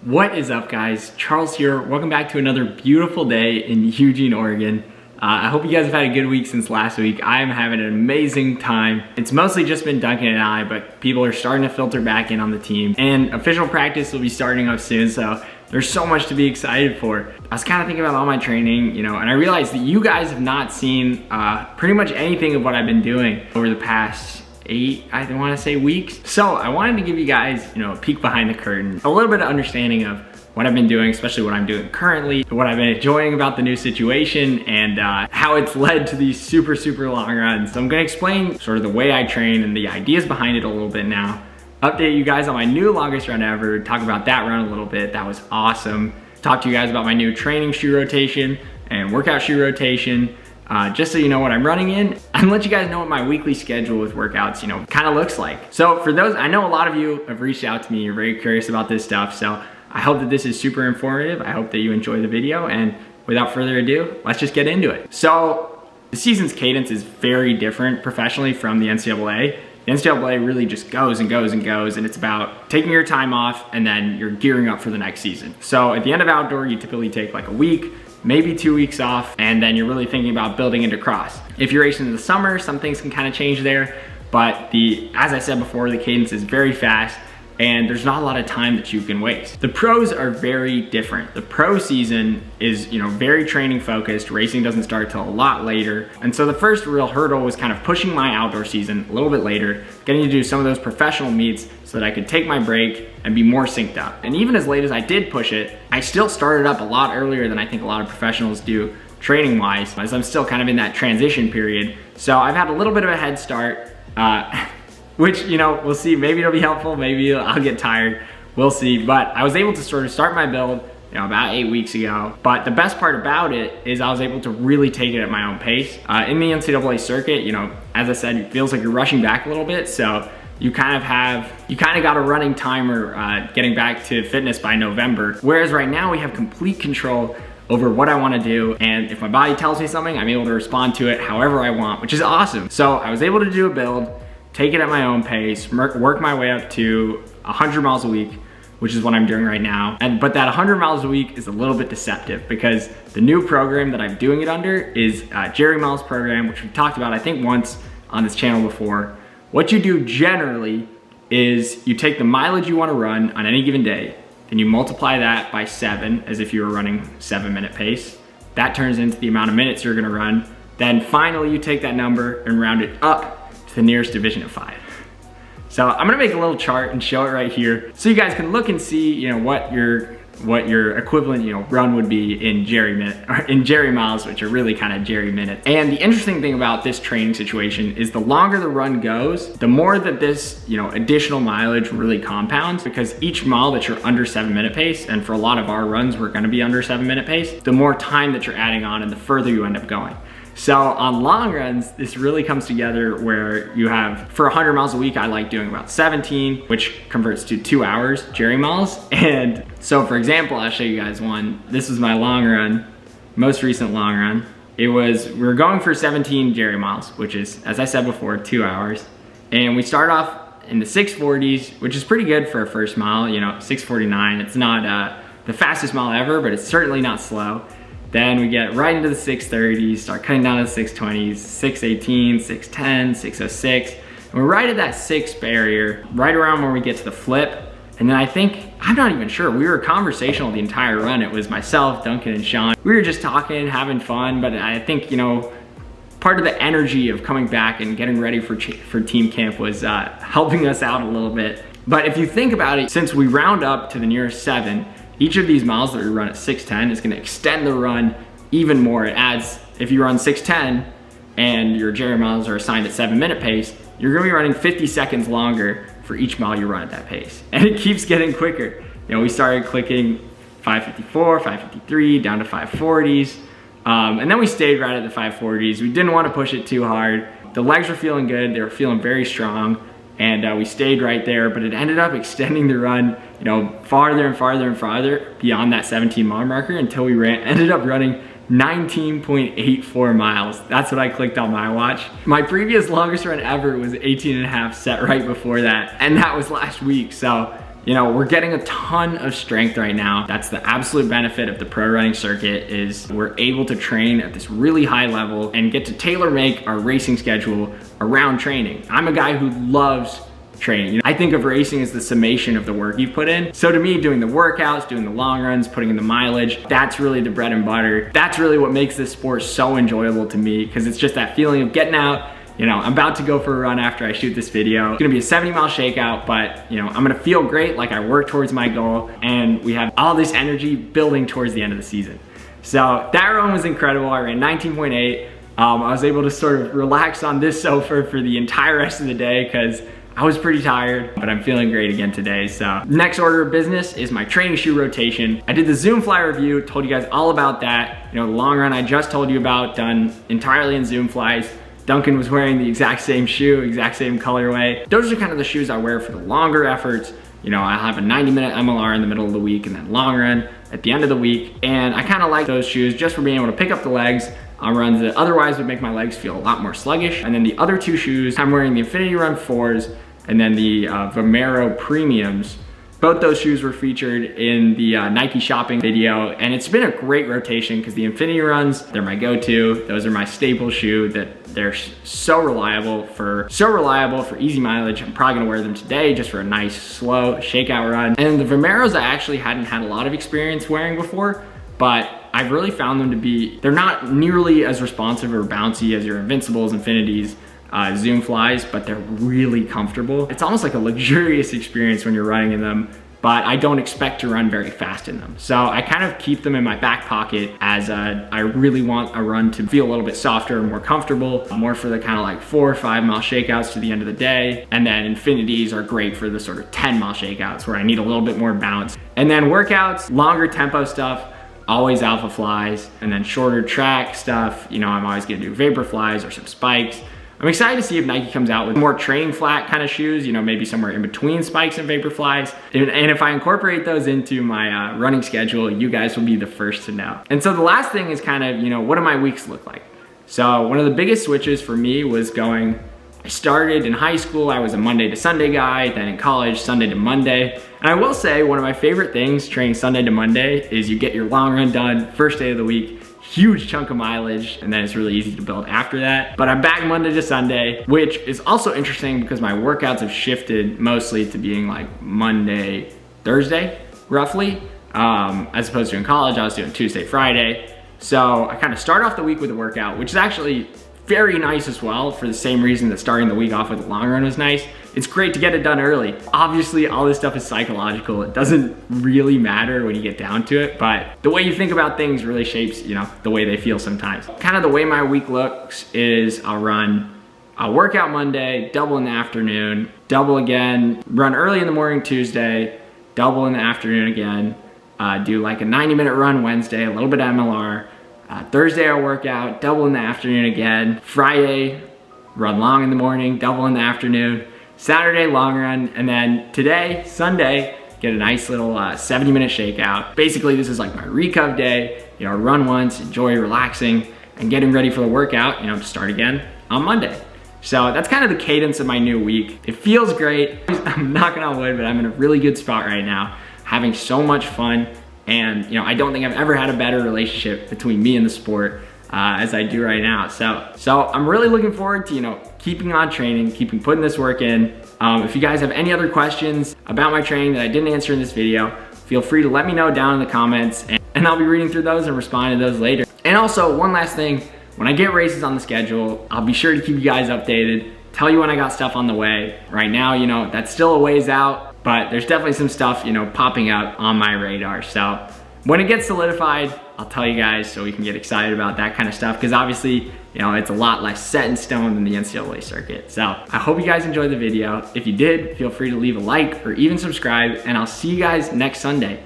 What is up, guys? Charles here. Welcome back to another beautiful day in Eugene, Oregon. I hope you guys have had a good week since last week. I am having an amazing time. It's mostly just been Duncan and I, but people are starting to filter back in on the team. And official practice will be starting up soon, so there's so much to be excited for. I was kind of thinking about all my training, and I realized that you guys have not seen pretty much anything of what I've been doing over the past 8, I want to say, weeks. So I wanted to give you guys, a peek behind the curtain, a little bit of understanding of what I've been doing, especially what I'm doing currently, what I've been enjoying about the new situation, and how it's led to these super long runs. So I'm gonna explain sort of the way I train and the ideas behind it a little bit now. Update you guys on my new longest run ever, talk about that run a little bit. That was awesome. Talk to you guys about my new training shoe rotation and workout shoe rotation. Just so you know what I'm running in, and let you guys know what my weekly schedule with workouts, kind of looks like. So for those, I know a lot of you have reached out to me, you're very curious about this stuff, so I hope that this is super informative. I hope that you enjoy the video, and without further ado, let's just get into it. So the season's cadence is very different professionally from the NCAA. The NCAA really just goes and goes and goes, and it's about taking your time off and then you're gearing up for the next season. So at the end of outdoor, you typically take like a week, maybe 2 weeks off, and then you're really thinking about building into cross. If you're racing in the summer, some things can kind of change there, but as I said before, the cadence is very fast and there's not a lot of time that you can waste. The pros are very different. The pro season is, very training focused. Racing doesn't start till a lot later. And so the first real hurdle was kind of pushing my outdoor season a little bit later, getting to do some of those professional meets so that I could take my break and be more synced up. And even as late as I did push it, I still started up a lot earlier than I think a lot of professionals do training wise, as I'm still kind of in that transition period. So I've had a little bit of a head start, which, we'll see. Maybe it'll be helpful, maybe I'll get tired, we'll see. But I was able to sort of start my build, about 8 weeks ago. But the best part about it is I was able to really take it at my own pace. In the NCAA circuit, as I said, it feels like you're rushing back a little bit. So you kind of got a running timer getting back to fitness by November. Whereas right now we have complete control over what I want to do, and if my body tells me something, I'm able to respond to it however I want, which is awesome. So I was able to do a build, take it at my own pace, work my way up to 100 miles a week, which is what I'm doing right now. But that 100 miles a week is a little bit deceptive because the new program that I'm doing it under is Jerry Miles program, which we've talked about I think once on this channel before. What you do generally is you take the mileage you want to run on any given day, then you multiply that by 7 as if you were running 7-minute pace. That turns into the amount of minutes you're gonna run. Then finally you take that number and round it up to the nearest division of 5. So I'm gonna make a little chart and show it right here so you guys can look and see, what your equivalent, run would be in Jerry miles, which are really kind of Jerry minutes. And the interesting thing about this training situation is the longer the run goes, the more that this, additional mileage really compounds, because each mile that you're under 7-minute pace, and for a lot of our runs, we're gonna be under 7-minute pace, the more time that you're adding on and the further you end up going. So on long runs, this really comes together where you have, for 100 miles a week, I like doing about 17, which converts to 2 hours Jerry miles. And so for example, I'll show you guys one. This was my long run, most recent long run. We were going for 17 Jerry miles, which is, as I said before, 2 hours. And we start off in the 640s, which is pretty good for a first mile, 649. It's not the fastest mile ever, but it's certainly not slow. Then we get right into the 630s, start cutting down to the 620s, 618, 610, 606. And we're right at that 6 barrier, right around where we get to the flip. And then I'm not even sure, we were conversational the entire run. It was myself, Duncan, and Sean. We were just talking, having fun, but I think, part of the energy of coming back and getting ready for team camp was helping us out a little bit. But if you think about it, since we round up to the nearest 7, each of these miles that we run at 610 is gonna extend the run even more. It adds, if you run 610 and your Jerry miles are assigned at 7-minute pace, you're gonna be running 50 seconds longer for each mile you run at that pace. And it keeps getting quicker. We started clicking 554, 553, down to 540s. And then we stayed right at the 540s. We didn't wanna push it too hard. The legs were feeling good, they were feeling very strong. And we stayed right there, but it ended up extending the run, farther and farther and farther beyond that 17 mile marker until we ended up running 19.84 miles. That's what I clicked on my watch. My previous longest run ever was 18 and a half set right before that, and that was last week. So you know, we're getting a ton of strength right now. That's the absolute benefit of the pro running circuit, is we're able to train at this really high level and get to tailor make our racing schedule around training. I'm a guy who loves training. You know, I think of racing as the summation of the work you've put in. So to me, doing the workouts, doing the long runs, putting in the mileage, that's really the bread and butter. That's really what makes this sport so enjoyable to me, because it's just that feeling of getting out. You know, I'm about to go for a run after I shoot this video. It's gonna be a 70-mile shakeout, but you know, I'm gonna feel great, like I work towards my goal, and we have all this energy building towards the end of the season. So that run was incredible. I ran 19.8. I was able to sort of relax on this sofa for the entire rest of the day because I was pretty tired, but I'm feeling great again today. So next order of business is my training shoe rotation. I did the Zoom Fly review, told you guys all about that. You know, the long run I just told you about, done entirely in Zoom Flies. Duncan was wearing the exact same shoe, exact same colorway. Those are kind of the shoes I wear for the longer efforts. You know, I'll have a 90-minute MLR in the middle of the week and then long run at the end of the week. And I kind of like those shoes just for being able to pick up the legs on runs that otherwise would make my legs feel a lot more sluggish. And then the other two shoes, I'm wearing the Infinity Run 4s and then the Vomero Premiums. Both those shoes were featured in the Nike shopping video, and it's been a great rotation because the Infinity Runs, they're my go-to. Those are my staple shoe, that they're so reliable for easy mileage. I'm probably gonna wear them today just for a nice, slow shakeout run. And the Vomeros I actually hadn't had a lot of experience wearing before, but I've really found them to be, they're not nearly as responsive or bouncy as your Invincibles, Infinities, Zoom Flies, but they're really comfortable. It's almost like a luxurious experience when you're running in them, but I don't expect to run very fast in them. So I kind of keep them in my back pocket as I really want a run to feel a little bit softer and more comfortable, more for the kind of like 4 or 5 mile shakeouts to the end of the day. And then Infinities are great for the sort of 10 mile shakeouts where I need a little bit more bounce. And then workouts, longer tempo stuff, always Alpha Flies, and then shorter track stuff, you know, I'm always gonna do Vapor Flies or some spikes. I'm excited to see if Nike comes out with more training flat kind of shoes, you know, maybe somewhere in between spikes and Vapor Flies. And if I incorporate those into my running schedule, you guys will be the first to know. And so the last thing is kind of, you know, what do my weeks look like? So one of the biggest switches for me was I started in high school, I was a Monday to Sunday guy, then in college, Sunday to Monday. And I will say, one of my favorite things training Sunday to Monday is you get your long run done, first day of the week, huge chunk of mileage, and then it's really easy to build after that. But I'm back Monday to Sunday, which is also interesting because my workouts have shifted mostly to being like Monday, Thursday, roughly. As opposed to in college, I was doing Tuesday, Friday. So I kind of start off the week with a workout, which is actually very nice as well, for the same reason that starting the week off with a long run was nice. It's great to get it done early. Obviously, all this stuff is psychological. It doesn't really matter when you get down to it, but the way you think about things really shapes, you know, the way they feel sometimes. Kind of the way my week looks is I'll work out Monday, double in the afternoon, double again, run early in the morning Tuesday, double in the afternoon again, do like a 90-minute run Wednesday, a little bit of MLR. Thursday I'll work out, double in the afternoon again. Friday, run long in the morning, double in the afternoon. Saturday, long run. And then today, Sunday, get a nice little 70-minute shakeout. Basically, this is like my recup day. You know, run once, enjoy relaxing, and getting ready for the workout, you know, to start again on Monday. So that's kind of the cadence of my new week. It feels great. I'm knocking on wood, but I'm in a really good spot right now, having so much fun. And you know, I don't think I've ever had a better relationship between me and the sport as I do right now. So I'm really looking forward to, you know, keeping on training, keeping putting this work in. If you guys have any other questions about my training that I didn't answer in this video, feel free to let me know down in the comments, and I'll be reading through those and responding to those later. And also, one last thing, when I get races on the schedule, I'll be sure to keep you guys updated, tell you when I got stuff on the way. Right now, you know, that's still a ways out, but there's definitely some stuff, you know, popping up on my radar. So when it gets solidified, I'll tell you guys so we can get excited about that kind of stuff, because obviously, you know, it's a lot less set in stone than the NCAA circuit. So I hope you guys enjoyed the video. If you did, feel free to leave a like or even subscribe, and I'll see you guys next Sunday.